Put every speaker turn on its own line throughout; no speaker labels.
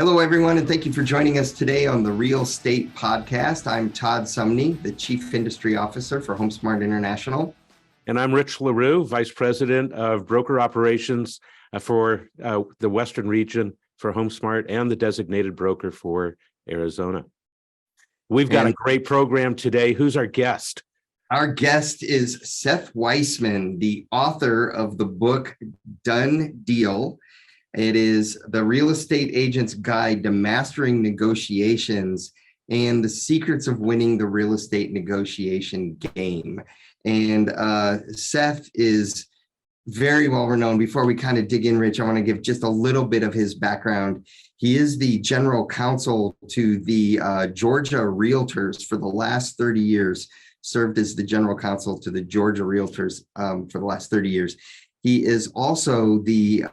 Hello, everyone, and thank you for joining us today on the Real Estate Podcast. I'm Todd Sumney, the Chief Industry Officer for HomeSmart International.
And I'm Rich LaRue, Vice President of Broker Operations for the Western region for HomeSmart and the designated broker for Arizona. We've got a great program today. Who's our guest?
Our guest is Seth Weissman, the author of the book Done Deal. It is the real estate agent's guide to mastering negotiations and the secrets of winning the real estate negotiation game. And Seth is very well renowned. Before we kind of dig in, Rich, I want to give just a little bit of his background. He is the general counsel to the Georgia Realtors for the last 30 years, served as the general counsel to the Georgia Realtors for the last 30 years. He is also the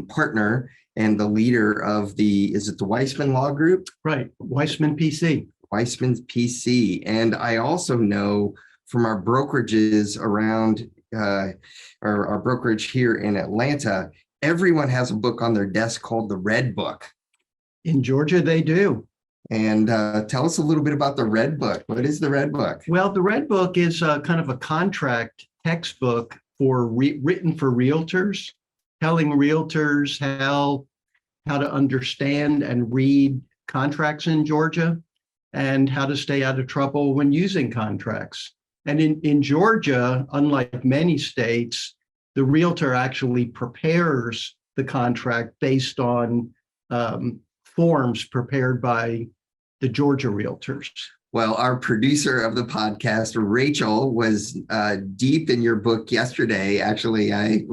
partner and the leader of the Weissman Law Group?
Right, Weissman PC.
Weissman PC. And I also know from our brokerages around our brokerage here in Atlanta, everyone has a book on their desk called the Red Book.
In Georgia, they do.
And tell us a little bit about the Red Book. What is the Red Book?
Well, the Red Book is kind of a contract textbook for written for realtors, telling realtors how to understand and read contracts in Georgia and how to stay out of trouble when using contracts. And in Georgia, unlike many states, the realtor actually prepares the contract based on forms prepared by the Georgia Realtors.
Well, our producer of the podcast, Rachel, was deep in your book yesterday. Actually, I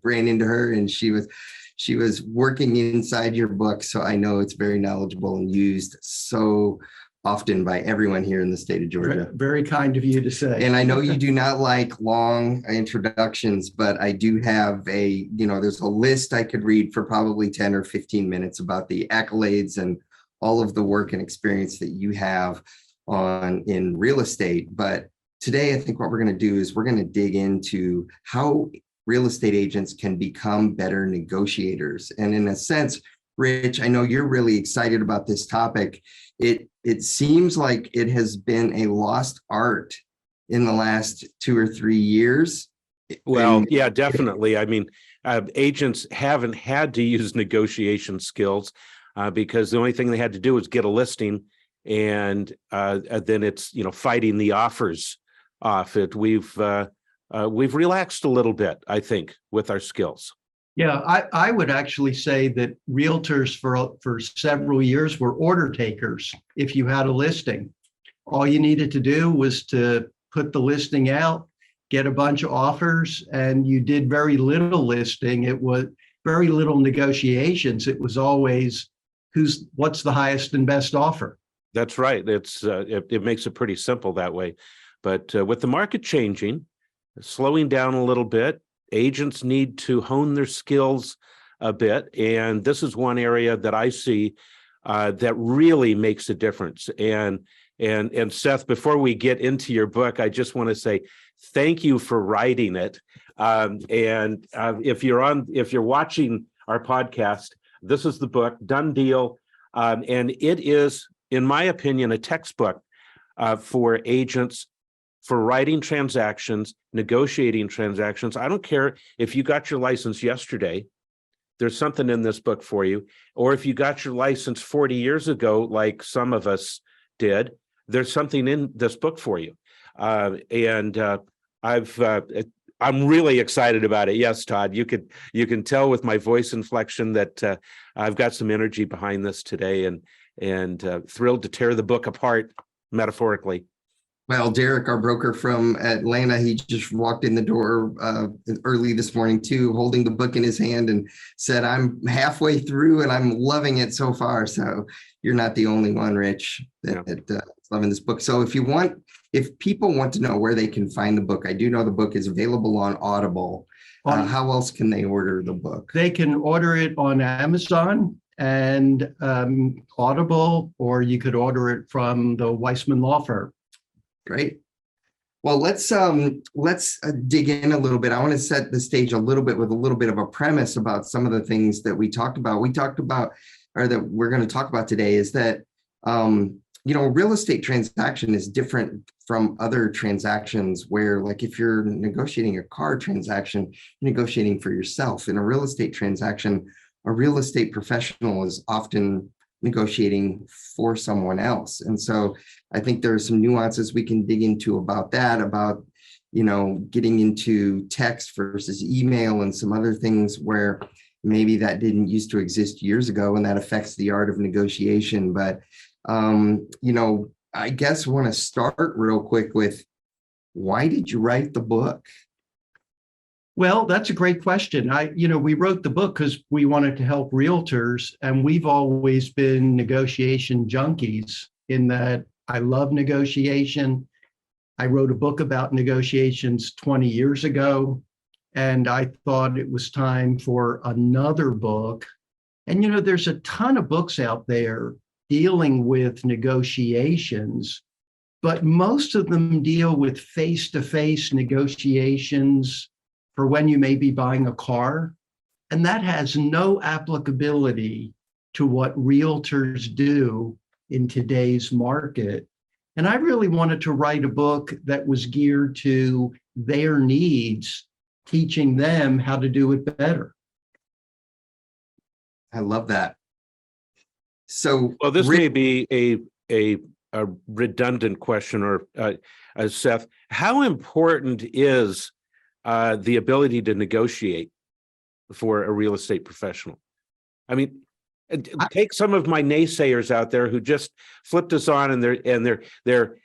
ran into her and she was working inside your book. So I know it's very knowledgeable and used so often by everyone here in the state of Georgia.
Very kind of you to say.
And I know you do not like long introductions, but I do have there's a list I could read for probably 10 or 15 minutes about the accolades and all of the work and experience that you have in real estate. But today, I think what we're going to do is we're going to dig into how real estate agents can become better negotiators. And in a sense, Rich, I know you're really excited about this topic. It seems like it has been a lost art in the last 2 or 3 years.
Well, yeah, definitely. I mean, agents haven't had to use negotiation skills because the only thing they had to do was get a listing, and then it's fighting the offers off it. We've relaxed a little bit, I think, with our skills.
Yeah, I would actually say that realtors for several years were order takers. If you had a listing, all you needed to do was to put the listing out, get a bunch of offers, and you did very little listing. It was very little negotiations. It was always what's the highest and best offer.
That's right. It makes it pretty simple that way. But with the market changing, slowing down a little bit, agents need to hone their skills a bit. And this is one area that I see that really makes a difference. And Seth, before we get into your book, I just want to say thank you for writing it. If you're watching our podcast, this is the book, Done Deal. And it is, in my opinion, a textbook for agents for writing transactions, negotiating transactions. I don't care if you got your license yesterday, there's something in this book for you. Or if you got your license 40 years ago, like some of us did, there's something in this book for you. I'm really excited about it. Yes, Todd, you can tell with my voice inflection that I've got some energy behind this today, and thrilled to tear the book apart metaphorically.
Well, Derek, our broker from Atlanta, he just walked in the door early this morning too, holding the book in his hand, and said, "I'm halfway through and I'm loving it so far." So you're not the only one, Rich, that's loving this book. So if people want to know where they can find the book, I do know the book is available on Audible. How else can they order the book?
They can order it on Amazon and Audible, or you could order it from the Weissman law firm.
Great. Well, let's dig in a little bit. I want to set the stage a little bit with a little bit of a premise about some of the things that we talked about. We talked about or that we're going to talk about today is that, a real estate transaction is different from other transactions where, like, if you're negotiating a car transaction, you're negotiating for yourself. In a real estate transaction, a real estate professional is often negotiating for someone else. And so I think there are some nuances we can dig into about that, about, getting into text versus email and some other things where maybe that didn't used to exist years ago, and that affects the art of negotiation. But I guess I want to start real quick with, why did you write the book?
Well, that's a great question. We wrote the book because we wanted to help realtors, and we've always been negotiation junkies in that I love negotiation. I wrote a book about negotiations 20 years ago, and I thought it was time for another book. And, there's a ton of books out there dealing with negotiations, but most of them deal with face-to-face negotiations for when you may be buying a car. And that has no applicability to what realtors do in today's market. And I really wanted to write a book that was geared to their needs, teaching them how to do it better.
I love that. So,
well, this may be a redundant question, or Seth, how important is the ability to negotiate for a real estate professional? I mean, take some of my naysayers out there who just flipped us on, and they're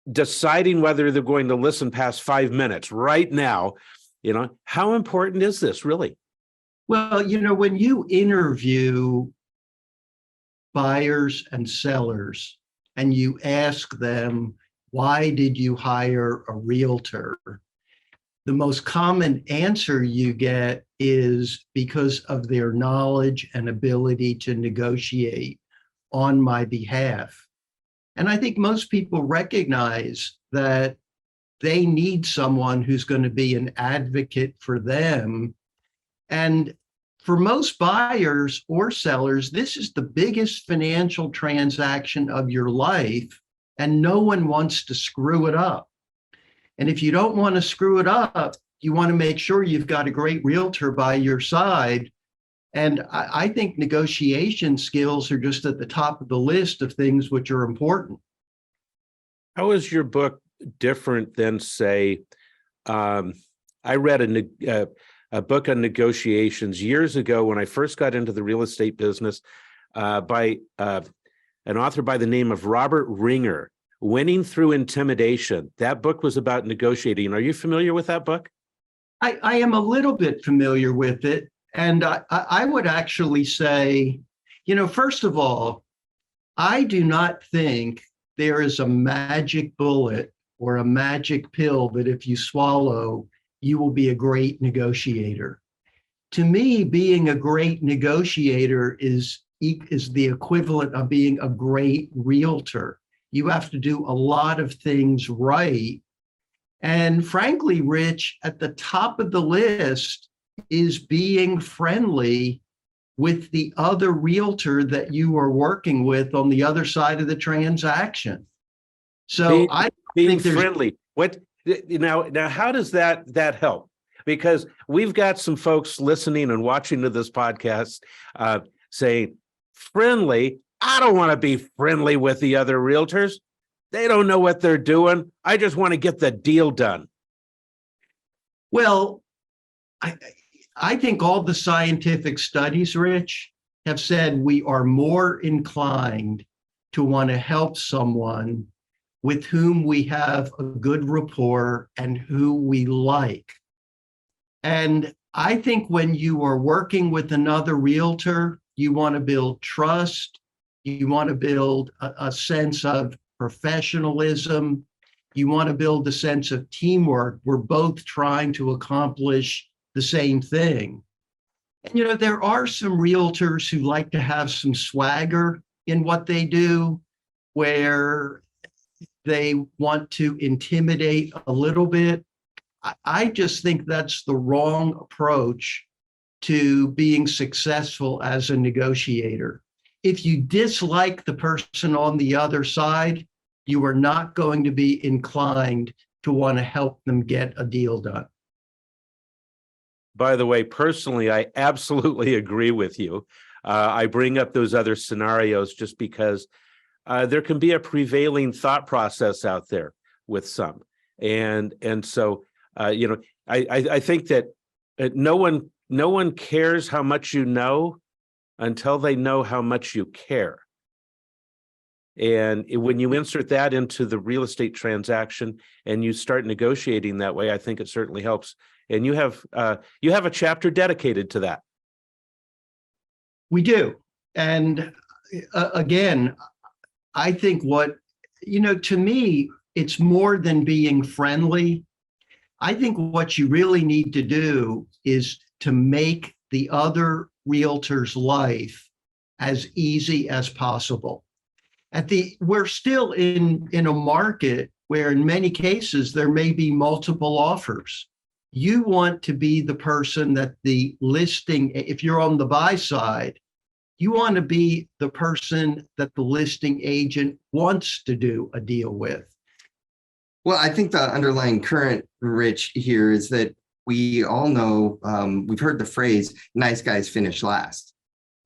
deciding whether they're going to listen past 5 minutes right now. How important is this really?
Well, when you interview buyers and sellers and you ask them, why did you hire a realtor? The most common answer you get is because of their knowledge and ability to negotiate on my behalf. And I think most people recognize that they need someone who's going to be an advocate for them. And for most buyers or sellers, this is the biggest financial transaction of your life, and no one wants to screw it up. And if you don't want to screw it up, you want to make sure you've got a great realtor by your side. And I think negotiation skills are just at the top of the list of things which are important.
How is your book different than, say, I read a book on negotiations years ago when I first got into the real estate business by an author by the name of Robert Ringer, Winning Through Intimidation. That book was about negotiating. Are you familiar with that book?
I am a little bit familiar with it. And I would actually say, first of all, I do not think there is a magic bullet or a magic pill that if you swallow, you will be a great negotiator. To me, being a great negotiator is the equivalent of being a great realtor. You have to do a lot of things right. And frankly, Rich, at the top of the list is being friendly with the other realtor that you are working with on the other side of the transaction. So
being friendly. What now? How does that help? Because we've got some folks listening and watching to this podcast saying, "Friendly? I don't want to be friendly with the other realtors. They don't know what they're doing. I just want to get the deal done."
Well, I think all the scientific studies, Rich, have said we are more inclined to want to help someone with whom we have a good rapport and who we like. And I think when you are working with another realtor, you want to build trust, you want to build a sense of professionalism, you want to build a sense of teamwork. We're both trying to accomplish the same thing. And there are some realtors who like to have some swagger in what they do, where they want to intimidate a little bit. I just think that's the wrong approach to being successful as a negotiator. if you dislike the person on the other side, you are not going to be inclined to want to help them get a deal done.
By the way, personally, I absolutely agree with you. I bring up those other scenarios just because there can be a prevailing thought process out there with some, and so I think that no one cares how much you know until they know how much you care. And when you insert that into the real estate transaction and you start negotiating that way, I think it certainly helps. And you have a chapter dedicated to that.
We do. And again, I think to me, it's more than being friendly. I think what you really need to do is to make the other realtor's life as easy as possible. We're still in a market where in many cases there may be multiple offers. You want to be the person that the listing, if you're on the buy side, you want to be the person that the listing agent wants to do a deal with.
Well, I think the underlying current, Rich, here is that we all know, we've heard the phrase, nice guys finish last,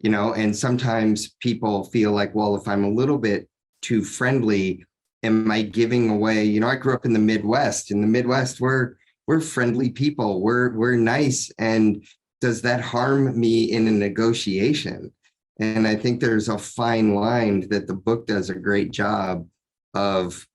and sometimes people feel like, well, if I'm a little bit too friendly, am I giving away, I grew up in the Midwest. In the Midwest, we're friendly people, we're nice. And does that harm me in a negotiation? And I think there's a fine line that the book does a great job of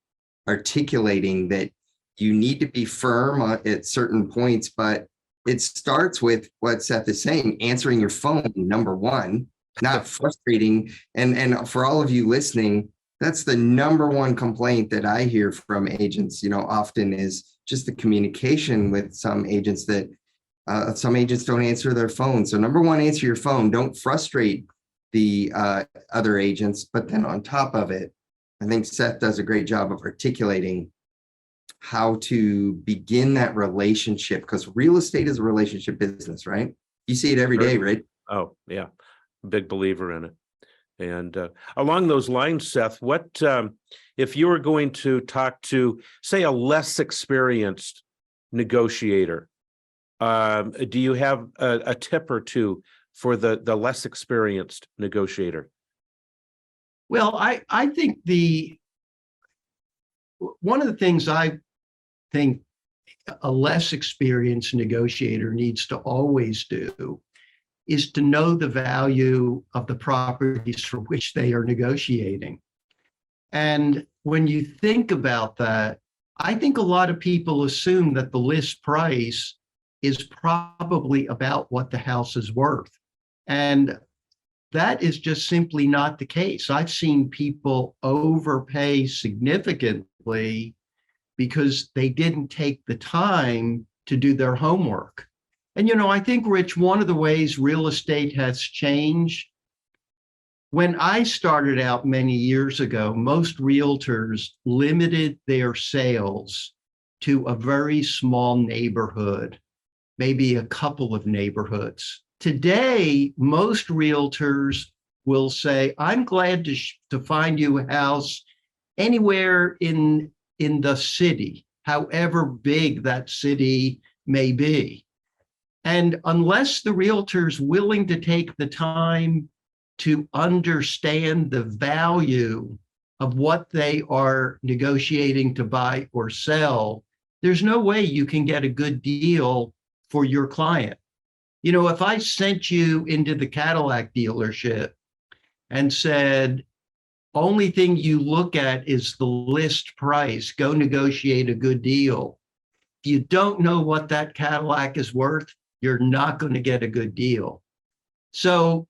articulating, that you need to be firm at certain points, but it starts with what Seth is saying, answering your phone, number one, not frustrating. And for all of you listening, that's the number one complaint that I hear from agents, often is just the communication with some agents, that some agents don't answer their phone. So number one, answer your phone. Don't frustrate the other agents. But then on top of it, I think Seth does a great job of articulating how to begin that relationship, because real estate is a relationship business, right? You see it every day, right?
Oh, yeah. Big believer in it. And along those lines, Seth, what if you were going to talk to, say, a less experienced negotiator? Do you have a tip or two for the less experienced negotiator?
Well, I think one of the things I think a less experienced negotiator needs to always do is to know the value of the properties for which they are negotiating. And when you think about that, I think a lot of people assume that the list price is probably about what the house is worth. And that is just simply not the case. I've seen people overpay significantly because they didn't take the time to do their homework. And, I think, Rich, one of the ways real estate has changed, when I started out many years ago, most realtors limited their sales to a very small neighborhood, maybe a couple of neighborhoods. Today, most realtors will say, I'm glad to find you a house anywhere in the city, however big that city may be. And unless the realtor's willing to take the time to understand the value of what they are negotiating to buy or sell, there's no way you can get a good deal for your client. If I sent you into the Cadillac dealership and said, only thing you look at is the list price, go negotiate a good deal. If you don't know what that Cadillac is worth, you're not going to get a good deal. So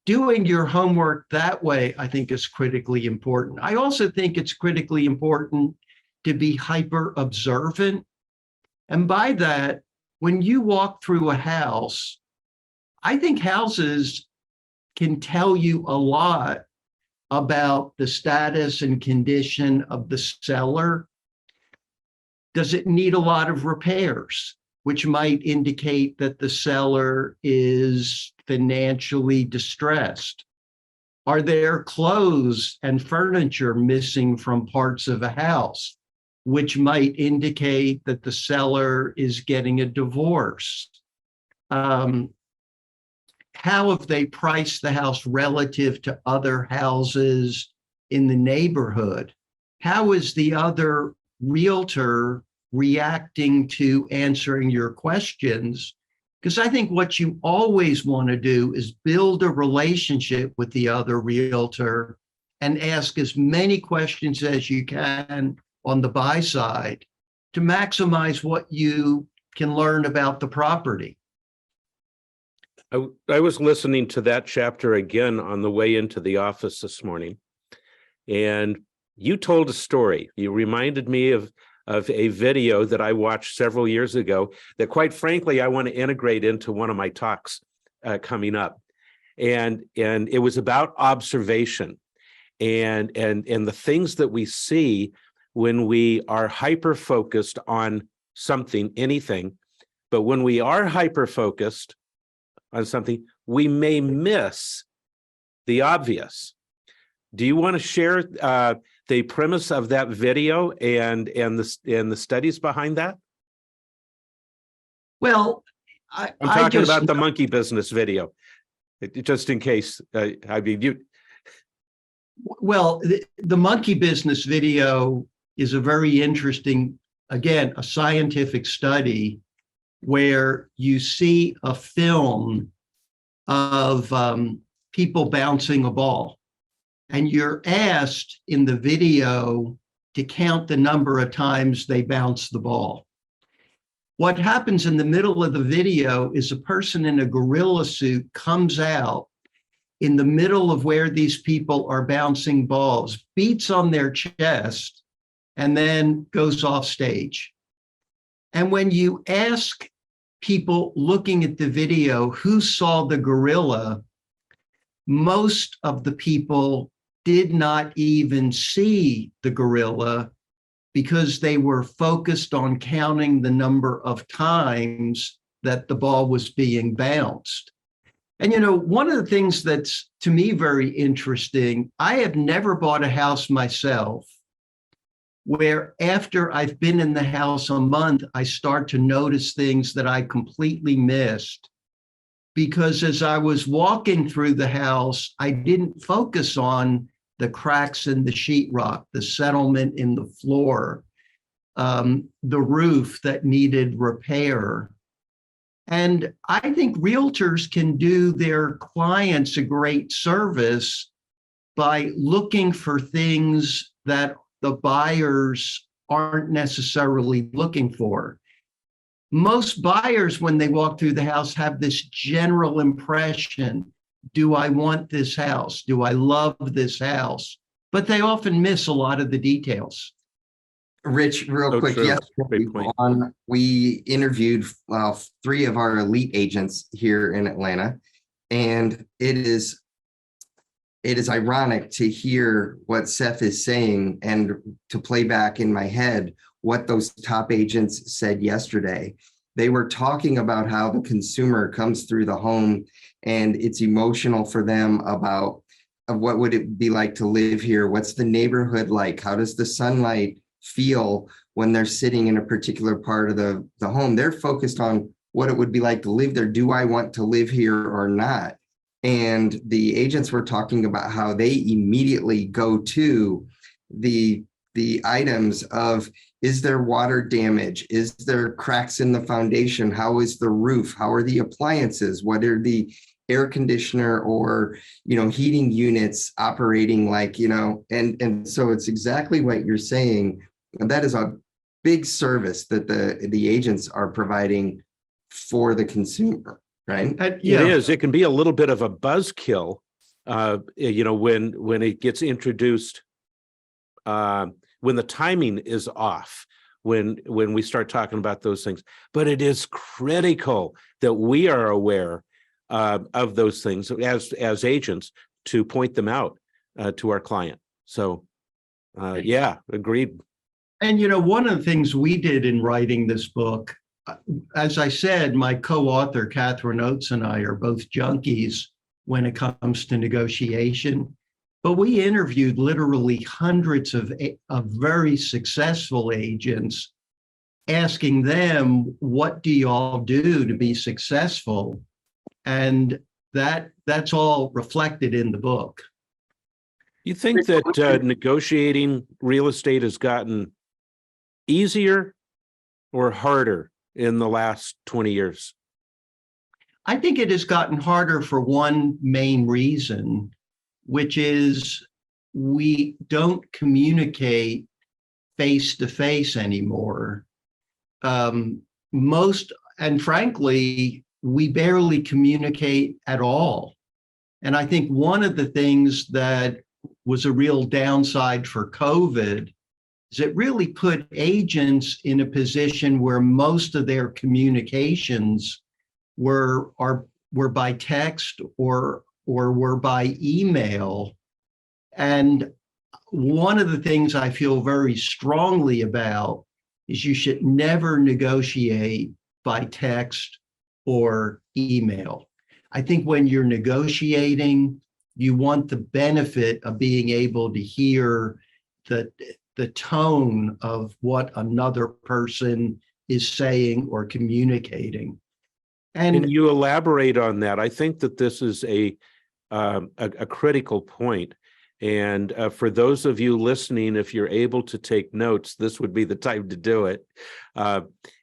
doing your homework that way, I think, is critically important. I also think it's critically important to be hyper observant. And by that, when you walk through a house, I think houses can tell you a lot about the status and condition of the seller. Does it need a lot of repairs, which might indicate that the seller is financially distressed? Are there clothes and furniture missing from parts of a house, which might indicate that the seller is getting a divorce? How have they priced the house relative to other houses in the neighborhood? How is the other realtor reacting to answering your questions? Because I think what you always want to do is build a relationship with the other realtor and ask as many questions as you can on the buy side to maximize what you can learn about the property.
I was listening to that chapter again on the way into the office this morning, and you told a story. You reminded me of a video that I watched several years ago that, quite frankly, I want to integrate into one of my talks coming up. And it was about observation and the things that we see when we are hyper-focused on something, anything. But when we are hyper-focused on something, we may miss the obvious. Do you want to share the premise of that video and the studies behind that?
Well,
I'm talking about the monkey business video, just in case. I mean, you.
Well, the monkey business video is a very interesting, again, a scientific study where you see a film of people bouncing a ball. And you're asked in the video to count the number of times they bounce the ball. What happens in the middle of the video is a person in a gorilla suit comes out in the middle of where these people are bouncing balls, beats on their chest, and then goes off stage. And when you ask people looking at the video who saw the gorilla, most of the people did not even see the gorilla because they were focused on counting the number of times that the ball was being bounced. And, you know, one of the things that's to me very interesting, I have never bought a house myself where after I've been in the house a month, I start to notice things that I completely missed. Because as I was walking through the house, I didn't focus on the cracks in the sheetrock, the settlement in the floor, the roof that needed repair. And I think realtors can do their clients a great service by looking for things that the buyers aren't necessarily looking for. Most buyers, when they walk through the house, have this general impression. Do I want this house? Do I love this house? But they often miss a lot of the details.
Rich, real quick, yesterday we interviewed 3 of our elite agents here in Atlanta, and it is ironic to hear what Seth is saying and to play back in my head what those top agents said yesterday. They were talking about how the consumer comes through the home and it's emotional for them about what would it be like to live here? What's the neighborhood like? How does the sunlight feel when they're sitting in a particular part of the home? They're focused on what it would be like to live there. Do I want to live here or not? And the agents were talking about how they immediately go to the items of, is there water damage? Is there cracks in the foundation? How is the roof? How are the appliances? What are the air conditioner or, heating units operating like, and so it's exactly what you're saying. And that is a big service that the agents are providing for the consumer, right?
Yeah. It is. It can be a little bit of a buzzkill, when it gets introduced, when the timing is off, when we start talking about those things. But it is critical that we are aware of those things as agents to point them out to our client. So, yeah, agreed.
And, one of the things we did in writing this book, as I said, my co-author, Catherine Oates, and I are both junkies when it comes to negotiation. But we interviewed literally hundreds of very successful agents, asking them, what do y'all do to be successful? And that's all reflected in the book.
You think that negotiating real estate has gotten easier or harder in the last 20 years?
I think it has gotten harder for one main reason, which is we don't communicate face to face anymore. And frankly, we barely communicate at all. And I think one of the things that was a real downside for COVID is it really put agents in a position where most of their communications were by text or were by email. And one of the things I feel very strongly about is you should never negotiate by text or email. I think when you're negotiating, you want the benefit of being able to hear the tone of what another person is saying or communicating. And
can you elaborate on that? I think that this is a critical point. And for those of you listening, if you're able to take notes, this would be the time to do it.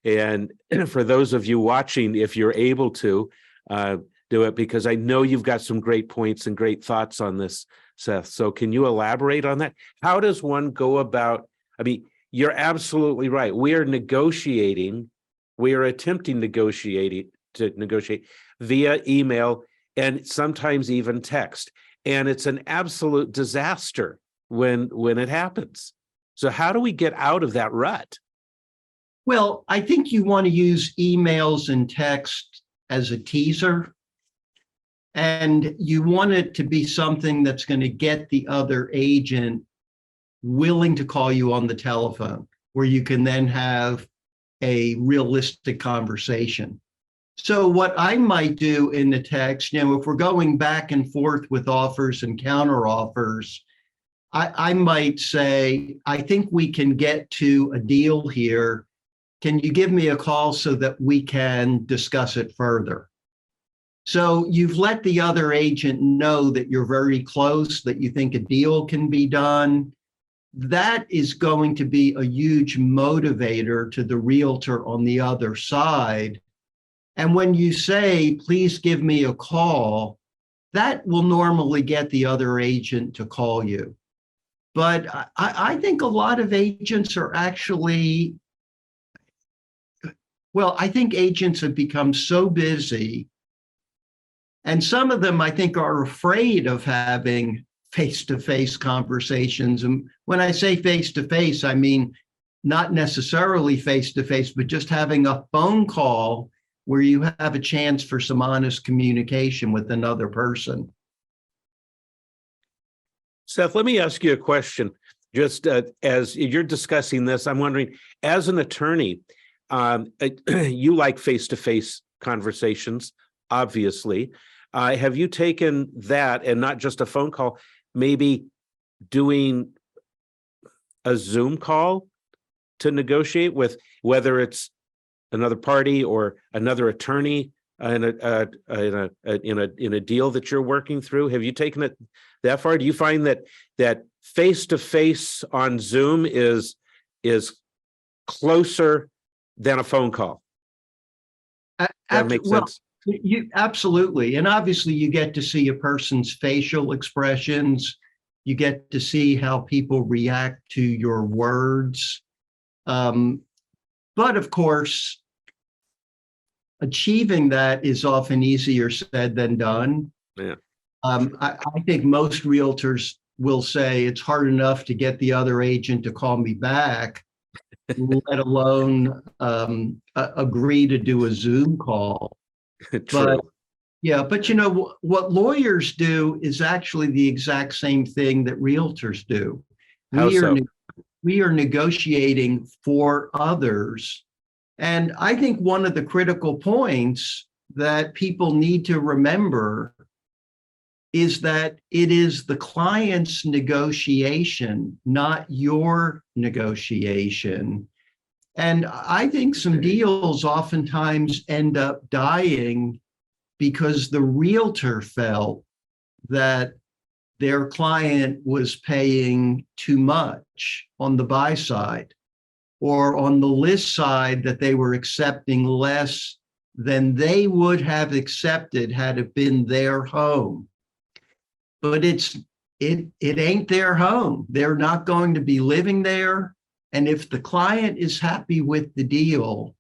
And for those of you watching, if you're able to do it, because I know you've got some great points and great thoughts on this, Seth. So can you elaborate on that? How does one go about, I mean, you're absolutely right. We are negotiating, we are attempting to negotiate via email and sometimes even text. And it's an absolute disaster when it happens. So how do we get out of that rut?
well, I think you want to use emails and text as a teaser. And you want it to be something that's going to get the other agent willing to call you on the telephone, where you can then have a realistic conversation. So what I might do in the text, if we're going back and forth with offers and counter offers, I might say, I think we can get to a deal here. Can you give me a call so that we can discuss it further? So you've let the other agent know that you're very close, that you think a deal can be done. That is going to be a huge motivator to the realtor on the other side. And when you say, please give me a call, that will normally get the other agent to call you. But I think a lot of agents are actually, I think agents have become so busy. And some of them, I think, are afraid of having face-to-face conversations. And when I say face-to-face, I mean not necessarily face-to-face, but just having a phone call where you have a chance for some honest communication with another person.
Seth, let me ask you a question. Just as you're discussing this, I'm wondering, as an attorney, you like face-to-face conversations, obviously. Have you taken that and not just a phone call, maybe doing a Zoom call to negotiate with, whether it's another party or another attorney in a deal that you're working through? Have you taken it that far? Do you find that face-to-face on Zoom is closer than a phone call? That makes sense.
You absolutely. And obviously you get to see a person's facial expressions. You get to see how people react to your words. But of course, achieving that is often easier said than done.
Yeah.
I think most realtors will say it's hard enough to get the other agent to call me back, let alone agree to do a Zoom call.
True.
But what lawyers do is actually the exact same thing that realtors do.
How so?
We are negotiating for others. And I think one of the critical points that people need to remember is that it is the client's negotiation, not your negotiation. And I think some deals oftentimes end up dying because the realtor felt that their client was paying too much on the buy side, or on the list side that they were accepting less than they would have accepted had it been their home. But it ain't their home. They're not going to be living there. And if the client is happy with the deal,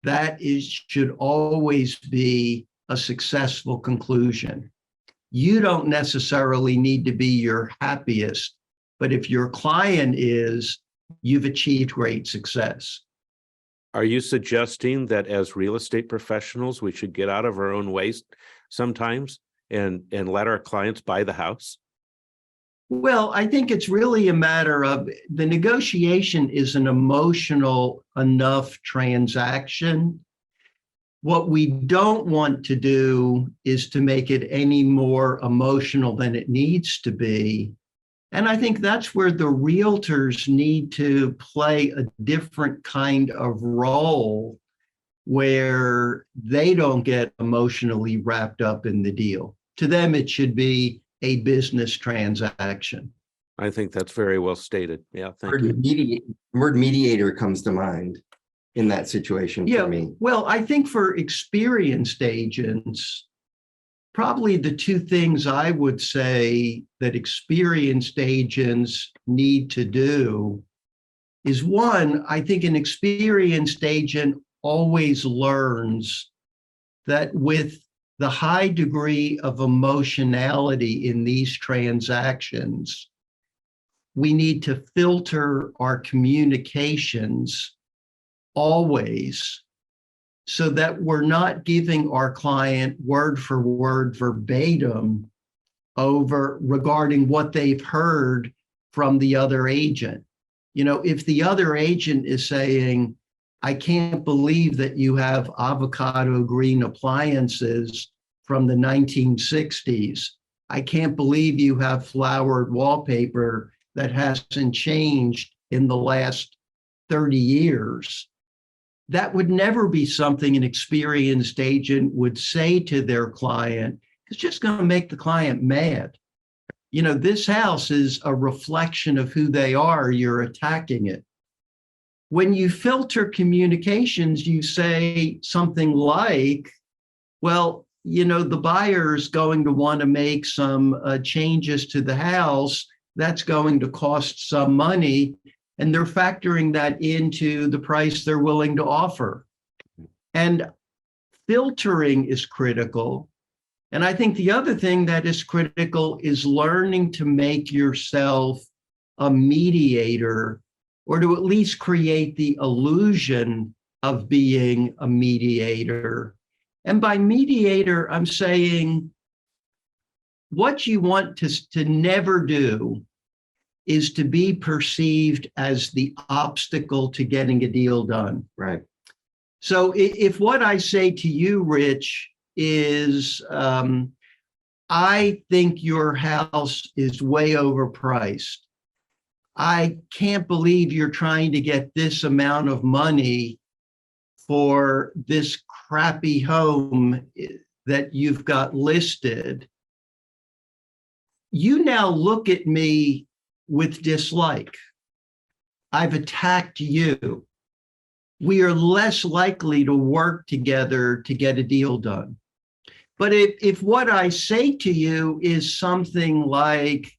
that should always be a successful conclusion. You don't necessarily need to be your happiest, but if your client is, you've achieved great success.
Are you suggesting that as real estate professionals, we should get out of our own way sometimes and let our clients buy the house?
Well, I think it's really a matter of the negotiation is an emotional enough transaction. What we don't want to do is to make it any more emotional than it needs to be. And I think that's where the realtors need to play a different kind of role, where they don't get emotionally wrapped up in the deal. To them, it should be a business transaction.
I think that's very well stated. Yeah, thank you.
Word mediator comes to mind in that situation for me.
Well, I think for experienced agents, probably the two things I would say that experienced agents need to do is, one, I think an experienced agent always learns that with the high degree of emotionality in these transactions, we need to filter our communications always so that we're not giving our client word for word verbatim regarding what they've heard from the other agent. You know, if the other agent is saying, I can't believe that you have avocado green appliances from the 1960s. I can't believe you have flowered wallpaper that hasn't changed in the last 30 years. That would never be something an experienced agent would say to their client. It's just going to make the client mad. You know, this house is a reflection of who they are. You're attacking it. When you filter communications, you say something like, well, you know, the buyer's going to want to make some changes to the house. That's going to cost some money. And they're factoring that into the price they're willing to offer. And filtering is critical. And I think the other thing that is critical is learning to make yourself a mediator, or to at least create the illusion of being a mediator. And by mediator, I'm saying what you want to never do is to be perceived as the obstacle to getting a deal done.
Right.
So if what I say to you, Rich, is I think your house is way overpriced. I can't believe you're trying to get this amount of money for this crappy home that you've got listed. You now look at me with dislike. I've attacked you. We are less likely to work together to get a deal done. But if what I say to you is something like,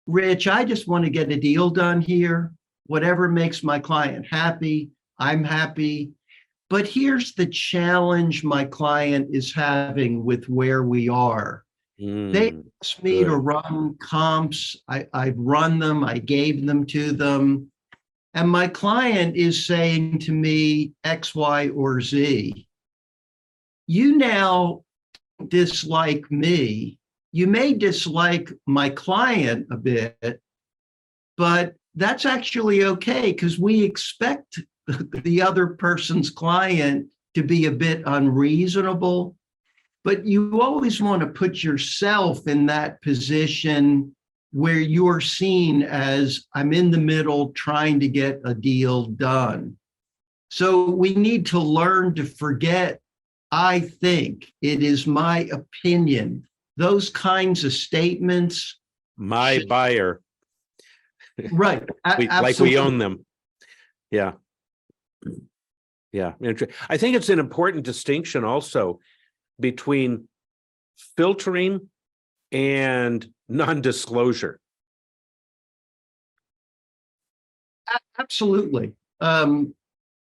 Rich, I just want to get a deal done here. Whatever makes my client happy, I'm happy. But here's the challenge my client is having with where we are. They asked me to run comps. I've run them. I gave them to them. And my client is saying to me, X, Y, or Z. You now dislike me. You may dislike my client a bit, but that's actually okay because we expect the other person's client to be a bit unreasonable. but you always want to put yourself in that position where you're seen as I'm in the middle trying to get a deal done. So we need to learn to forget, I think, it is my opinion. Those kinds of statements.
My buyer.
Right.
Like we own them. Yeah. Yeah. I think it's an important distinction also between filtering and non-disclosure.
Absolutely. And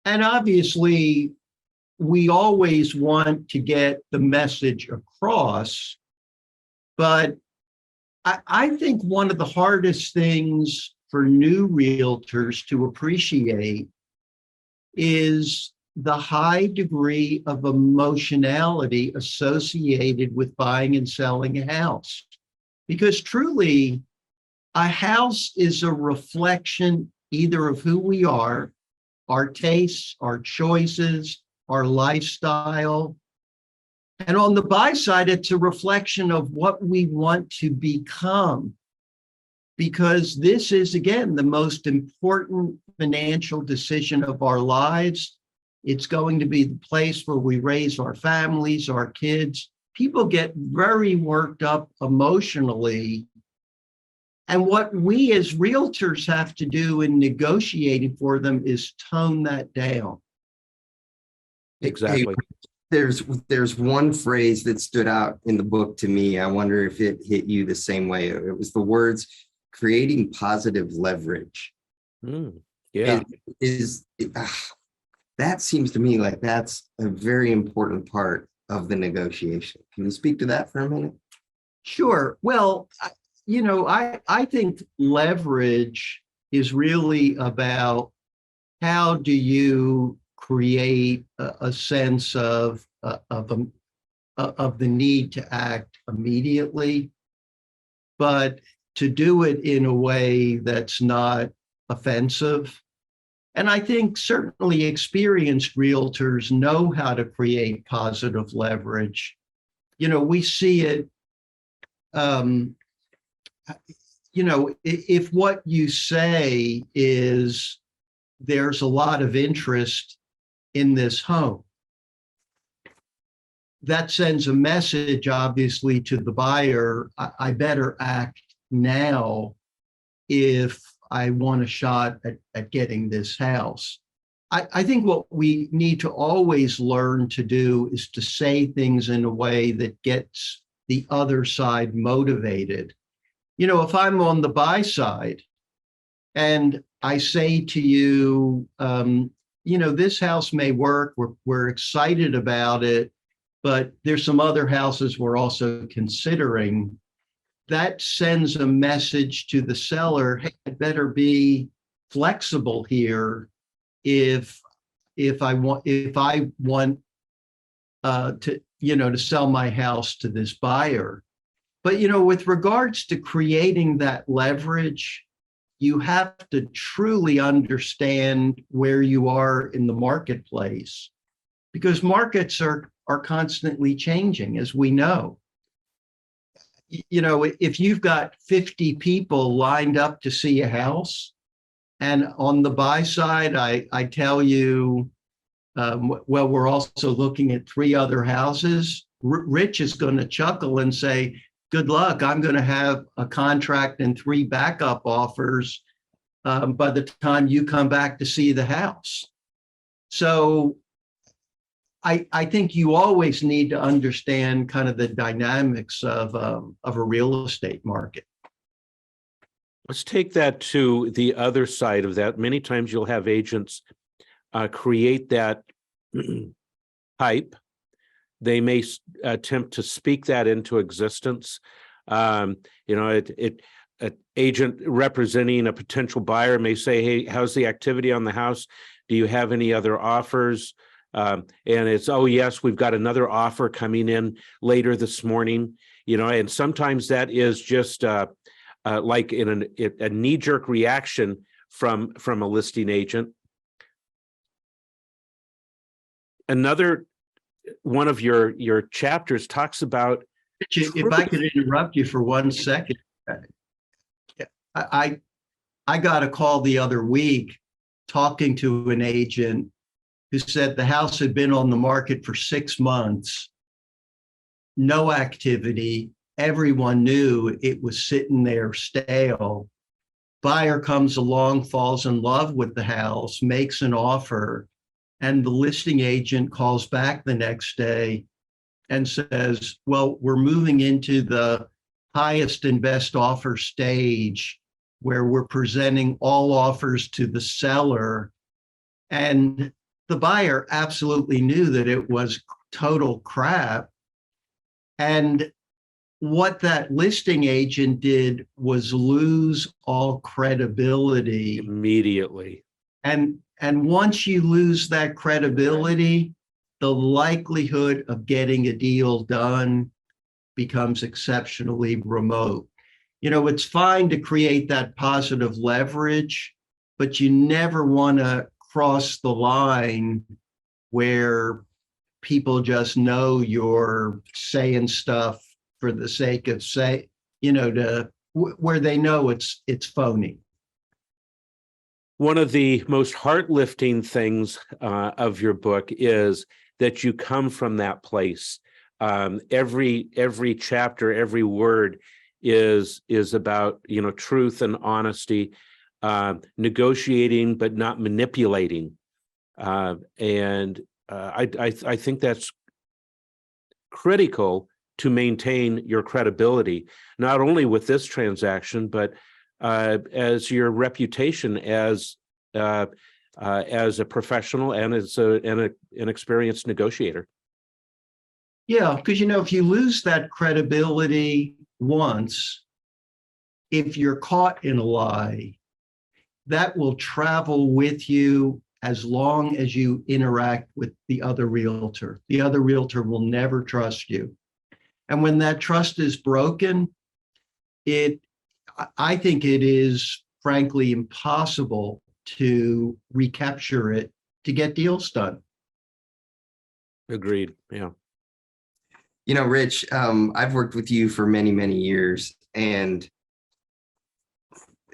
obviously, we always want to get the message across, but I think one of the hardest things for new realtors to appreciate is the high degree of emotionality associated with buying and selling a house. Because truly, a house is a reflection either of who we are, our tastes, our choices, our lifestyle. And on the buy side, it's a reflection of what we want to become. Because this is, again, the most important financial decision of our lives. It's going to be the place where we raise our families, our kids. People get very worked up emotionally. And what we as realtors have to do in negotiating for them is tone that down.
Exactly.
There's one phrase that stood out in the book to me. I wonder if it hit you the same way. It was the words creating positive leverage.
Yeah.
That seems to me like that's a very important part of the negotiation. Can you speak to that for a minute?
Sure. Well, I think leverage is really about how do you create a sense of the need to act immediately, but to do it in a way that's not offensive. And I think certainly experienced realtors know how to create positive leverage. We see it, if what you say is there's a lot of interest in this home, that sends a message, obviously, to the buyer. I better act now if I want a shot at getting this house. I think what we need to always learn to do is to say things in a way that gets the other side motivated. If I'm on the buy side and I say to you, this house may work, we're excited about it, but there's some other houses we're also considering. That sends a message to the seller, hey, I better be flexible here if I want to sell my house to this buyer. But with regards to creating that leverage, you have to truly understand where you are in the marketplace, because markets are constantly changing, as we know. If you've got 50 people lined up to see a house, and on the buy side, I tell you, well, we're also looking at 3 other houses, Rich is going to chuckle and say, good luck, I'm going to have a contract and 3 backup offers by the time you come back to see the house. So I think you always need to understand kind of the dynamics of a real estate market.
Let's take that to the other side of that. Many times you'll have agents create that hype. They may attempt to speak that into existence. An agent representing a potential buyer may say, hey, how's the activity on the house? Do you have any other offers? And it's, oh, yes, we've got another offer coming in later this morning. And sometimes that is just like in a knee-jerk reaction from a listing agent. Another one of your chapters talks about
If I could interrupt you for 1 second, I I got a call the other week talking to an agent who said the house had been on the market for 6 months, no activity. Everyone knew it was sitting there stale. Buyer comes along, falls in love with the house, makes an offer, and the listing agent calls back the next day and says, well, we're moving into the highest and best offer stage where we're presenting all offers to the seller. And the buyer absolutely knew that it was total crap. And what that listing agent did was lose all credibility
immediately.
And once you lose that credibility, the likelihood of getting a deal done becomes exceptionally remote. You know, it's fine to create that positive leverage, but you never want to cross the line where people just know you're saying stuff for the sake of where they know it's phony.
One of the most heart-lifting things of your book is that you come from that place. Every chapter, every word is about truth and honesty, negotiating but not manipulating, and I think that's critical to maintain your credibility, not only with this transaction, but as your reputation as a professional and as an experienced negotiator.
Yeah, because if you lose that credibility once, if you're caught in a lie, that will travel with you as long as you interact with the other realtor. The other realtor will never trust you. And when that trust is broken, I think it is frankly impossible to recapture it to get deals done.
Agreed. Yeah.
Rich, I've worked with you for many, many years, and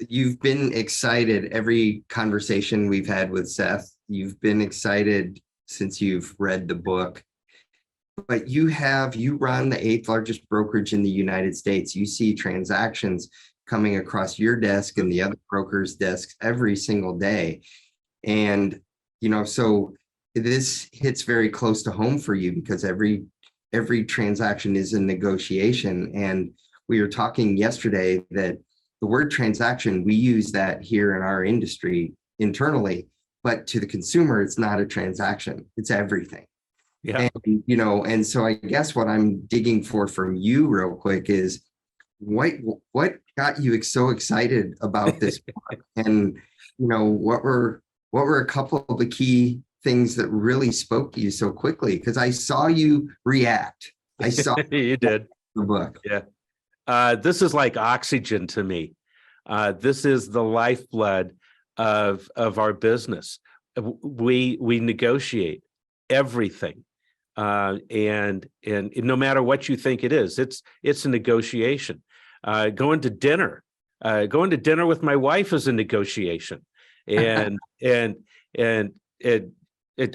you've been excited every conversation we've had with Seth. You've been excited since you've read the book. But you run the 8th largest brokerage in the United States. You see transactions coming across your desk and the other brokers' desks every single day. And, so this hits very close to home for you because every transaction is a negotiation. And we were talking yesterday that the word transaction, we use that here in our industry internally, but to the consumer, it's not a transaction. It's everything.
Yeah.
And, and so I guess what I'm digging for from you real quick is what got you so excited about this book? And, what were a couple of the key things that really spoke to you so quickly? Because I saw you react. I saw
you did
the book.
Yeah. This is like oxygen to me. This is the lifeblood of our business. We negotiate everything. And no matter what you think it is, it's a negotiation. Going to dinner with my wife is a negotiation, and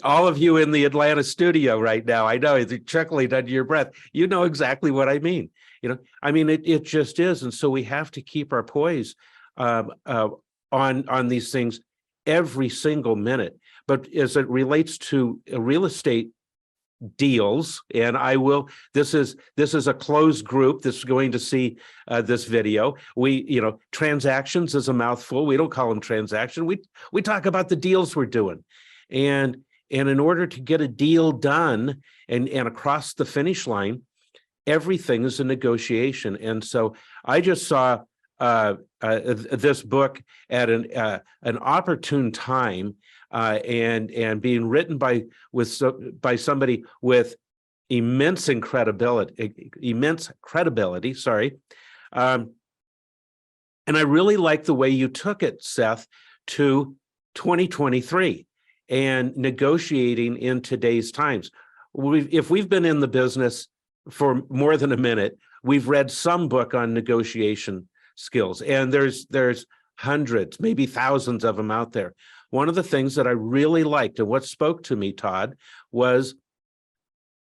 all of you in the Atlanta studio right now, I know you're chuckling under your breath. You know exactly what I mean. It just is, and so we have to keep our poise on these things every single minute. But as it relates to real estate deals, and this is a closed group that's going to see this video. Transactions is a mouthful. We don't call them transaction. We talk about the deals we're doing, and in order to get a deal done and across the finish line, everything is a negotiation. And so I just saw this book at an opportune time, and being written by somebody with immense credibility. Sorry, and I really like the way you took it, Seth, to 2023 and negotiating in today's times. if we've been in the business for more than a minute, we've read some book on negotiation skills, and there's hundreds, maybe thousands of them out there. One of the things that I really liked and what spoke to me, Todd, was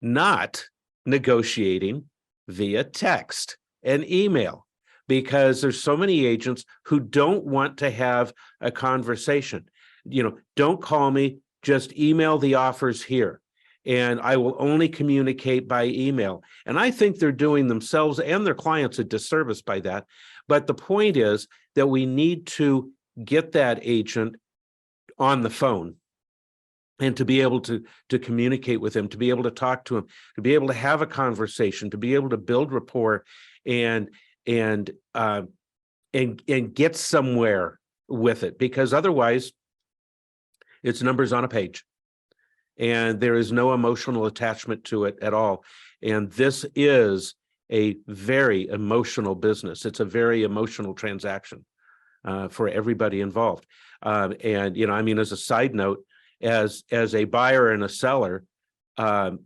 not negotiating via text and email, because there's so many agents who don't want to have a conversation. Don't call me, just email the offers here, and I will only communicate by email. And I think they're doing themselves and their clients a disservice by that. But the point is that we need to get that agent on the phone and to be able to communicate with him, to be able to talk to him, to be able to have a conversation, to be able to build rapport and get somewhere with it, because otherwise it's numbers on a page and there is no emotional attachment to it at all. And this is a very emotional business. It's a very emotional transaction for everybody involved. As a side note, as a buyer and a seller, as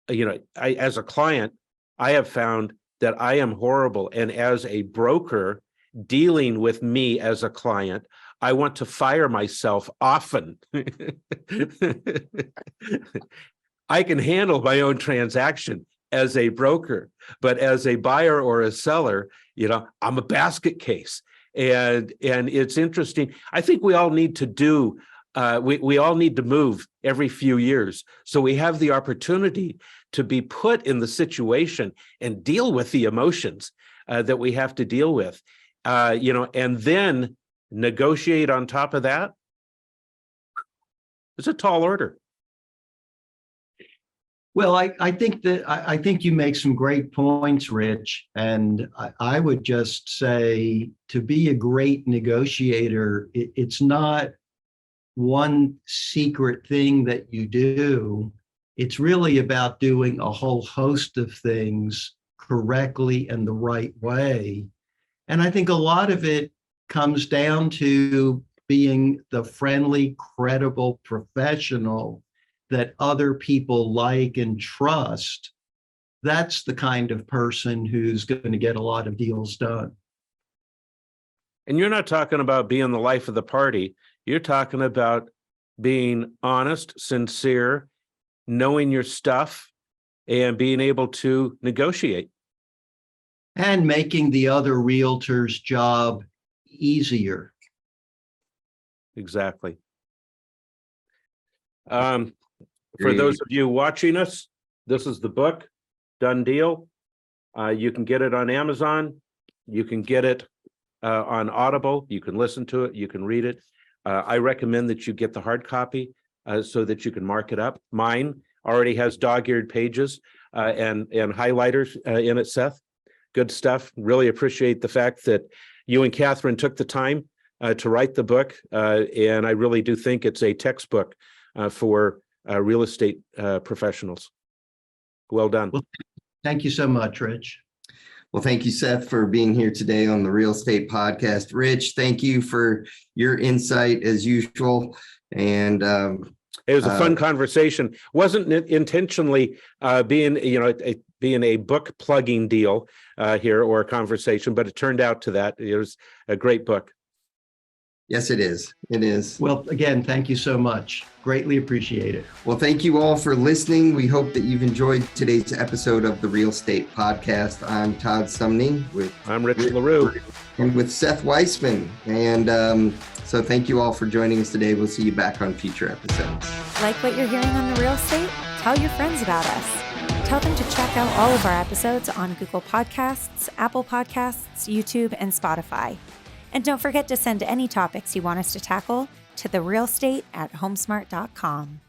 a client, I have found that I am horrible. And as a broker dealing with me as a client, I want to fire myself often. I can handle my own transaction as a broker, but as a buyer or a seller, I'm a basket case. And it's interesting. I think we all need to do, we all need to move every few years. So we have the opportunity to be put in the situation and deal with the emotions that we have to deal with, and then negotiate on top of that. It's a tall order.
Well, I think you make some great points, Rich. And I would just say, to be a great negotiator, it's not one secret thing that you do. It's really about doing a whole host of things correctly and the right way. And I think a lot of it comes down to being the friendly, credible professional that other people like and trust. That's the kind of person who's going to get a lot of deals done.
And you're not talking about being the life of the party. You're talking about being honest, sincere, knowing your stuff, and being able to negotiate.
And making the other realtor's job easier.
Exactly. For those of you watching us, this is the book, Done Deal. You can get it on Amazon. You can get it on Audible. You can listen to it. You can read it. I recommend that you get the hard copy so that you can mark it up. Mine already has dog-eared pages and highlighters in it, Seth. Good stuff. Really appreciate the fact that you and Catherine took the time to write the book. And I really do think it's a textbook for real estate professionals. Well done.
Well, thank you so much, Rich.
Well, thank you, Seth, for being here today on the Real Estate Podcast. Rich, thank you for your insight as usual. And
it was a fun conversation. Wasn't intentionally being a book plugging deal here or a conversation, but it turned out to that. It was a great book.
Yes, it is. It is.
Well, again, thank you so much. Greatly appreciate it.
Well, thank you all for listening. We hope that you've enjoyed today's episode of the Real Estate Podcast. I'm Todd Sumney
I'm Rich LaRue.
And with Seth Weissman. And so thank you all for joining us today. We'll see you back on future episodes.
Like what you're hearing on The Real Estate? Tell your friends about us. Tell them to check out all of our episodes on Google Podcasts, Apple Podcasts, YouTube, and Spotify. And don't forget to send any topics you want us to tackle to therealestate@homesmart.com.